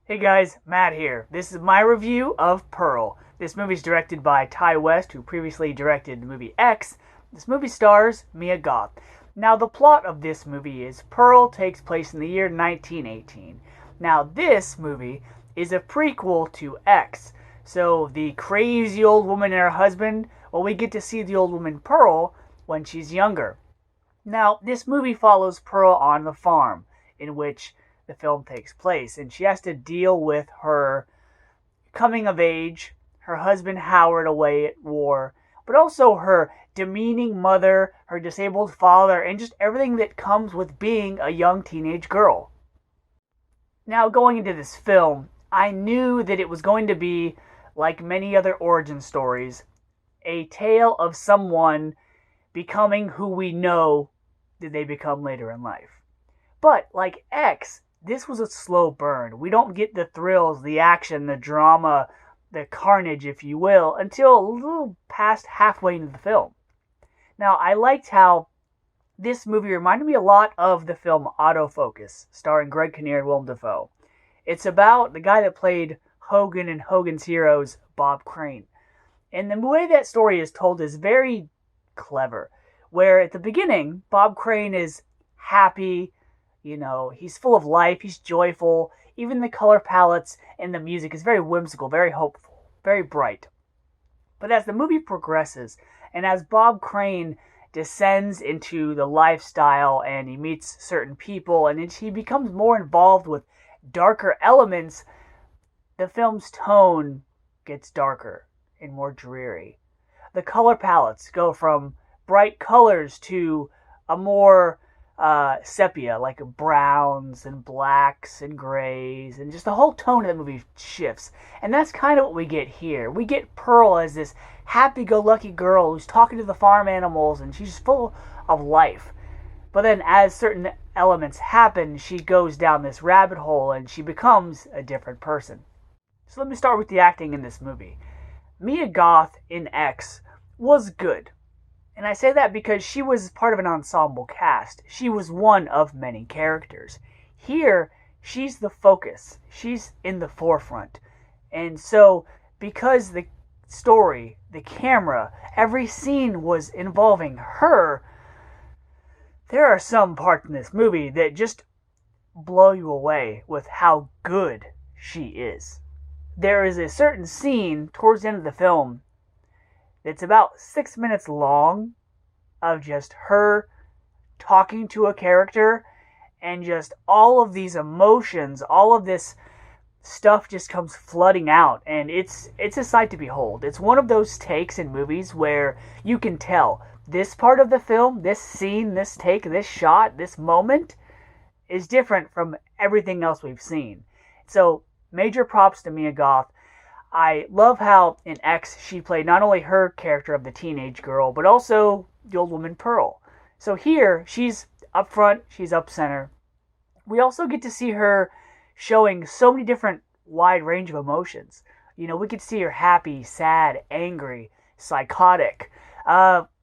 Hey guys, Matt here. This is my review of Pearl. This movie is directed by Ty West, who previously directed the movie X. This movie stars Mia Goth. Now, the plot of this movie is Pearl takes place in the year 1918. Now, this movie is a prequel to X. So, the crazy old woman and her husband, well, we get to see the old woman Pearl when she's younger. Now, this movie follows Pearl on the farm, in which the film takes place, and she has to deal with her coming of age, her husband Howard away at war, but also her demeaning mother, her disabled father, and just everything that comes with being a young teenage girl. Now, going into this film, I knew that it was going to be, like many other origin stories, a tale of someone becoming who we know that they become later in life. But, like X, this was a slow burn. We don't get the thrills, the action, the drama, the carnage, if you will, until a little past halfway into the film. Now, I liked how this movie reminded me a lot of the film Autofocus, starring Greg Kinnear and Willem Dafoe. It's about the guy that played Hogan in Hogan's Heroes, Bob Crane. And the way that story is told is very clever, where at the beginning, Bob Crane is happy. He's full of life, he's joyful. Even the color palettes and the music is very whimsical, very hopeful, very bright. But as the movie progresses, and as Bob Crane descends into the lifestyle and he meets certain people, and he becomes more involved with darker elements, the film's tone gets darker and more dreary. The color palettes go from bright colors to a more sepia, like browns and blacks and grays, and just the whole tone of the movie shifts. And that's kind of what we get here. We get Pearl as this happy-go-lucky girl who's talking to the farm animals, and she's full of life. But then as certain elements happen, she goes down this rabbit hole, and she becomes a different person. So let me start with the acting in this movie. Mia Goth in X was good. And I say that because she was part of an ensemble cast. She was one of many characters. Here, she's the focus. She's in the forefront. And so, because the story, the camera, every scene was involving her, there are some parts in this movie that just blow you away with how good she is. There is a certain scene towards the end of the film it's about 6 minutes long of just her talking to a character, and just all of these emotions, all of this stuff just comes flooding out, and it's a sight to behold. It's one of those takes in movies where you can tell this part of the film, this scene, this take, this shot, this moment is different from everything else we've seen. So, major props to Mia Goth. I love how in X she played not only her character of the teenage girl, but also the old woman Pearl. So here, she's up front, she's up center. We also get to see her showing so many different wide range of emotions. We could see her happy, sad, angry, psychotic.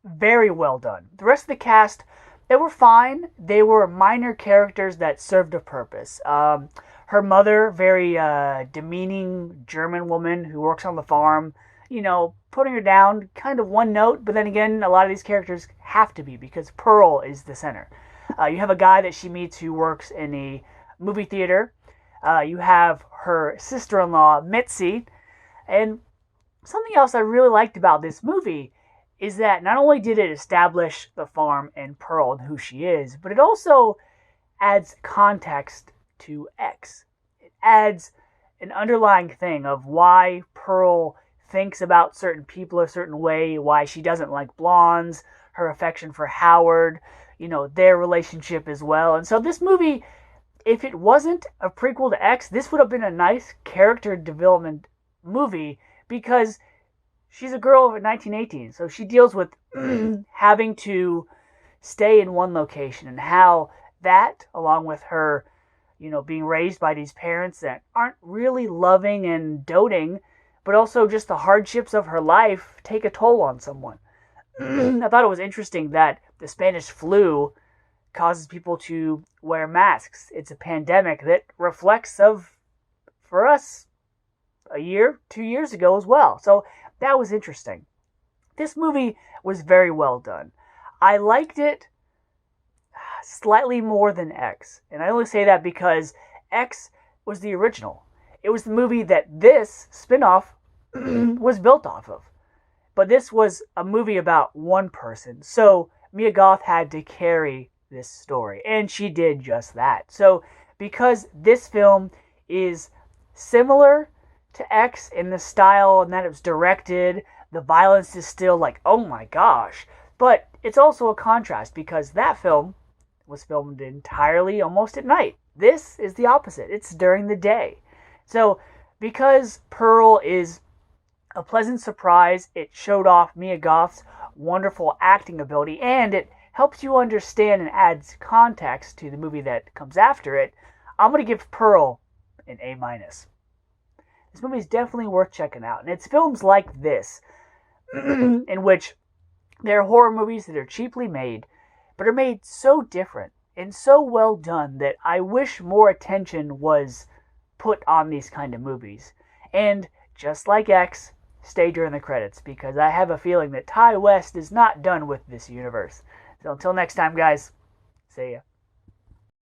Very well done. The rest of the cast, they were fine. They were minor characters that served a purpose. Her mother, very demeaning German woman who works on the farm, putting her down, kind of one note, but then again, a lot of these characters have to be because Pearl is the center. You have a guy that she meets who works in a movie theater. You have her sister-in-law, Mitzi, and something else I really liked about this movie is that not only did it establish the farm and Pearl and who she is, but it also adds context to X. It adds an underlying thing of why Pearl thinks about certain people a certain way, why she doesn't like blondes, her affection for Howard, their relationship as well. And so this movie, if it wasn't a prequel to X, this would have been a nice character development movie because she's a girl of 1918, so she deals with having to stay in one location and how that, along with her being raised by these parents that aren't really loving and doting, but also just the hardships of her life take a toll on someone. I thought it was interesting that the Spanish flu causes people to wear masks. It's a pandemic that reflects of for us a year, 2 years ago as well. So that was interesting. This movie was very well done. I liked it slightly more than X. And I only say that because X was the original. It was the movie that this spin-off was built off of. But this was a movie about one person. So Mia Goth had to carry this story. And she did just that. So because this film is similar to X in the style and that it was directed, the violence is still like, oh my gosh. But it's also a contrast because that film was filmed entirely almost at night. This is the opposite. It's during the day. So because Pearl is a pleasant surprise, it showed off Mia Goth's wonderful acting ability, and it helps you understand and adds context to the movie that comes after it. I'm going to give Pearl an A-. This movie is definitely worth checking out, and it's films like this in which there are horror movies that are cheaply made, but are made so different and so well done that I wish more attention was put on these kind of movies. And just like X, stay during the credits, because I have a feeling that Ty West is not done with this universe. So until next time, guys, see ya.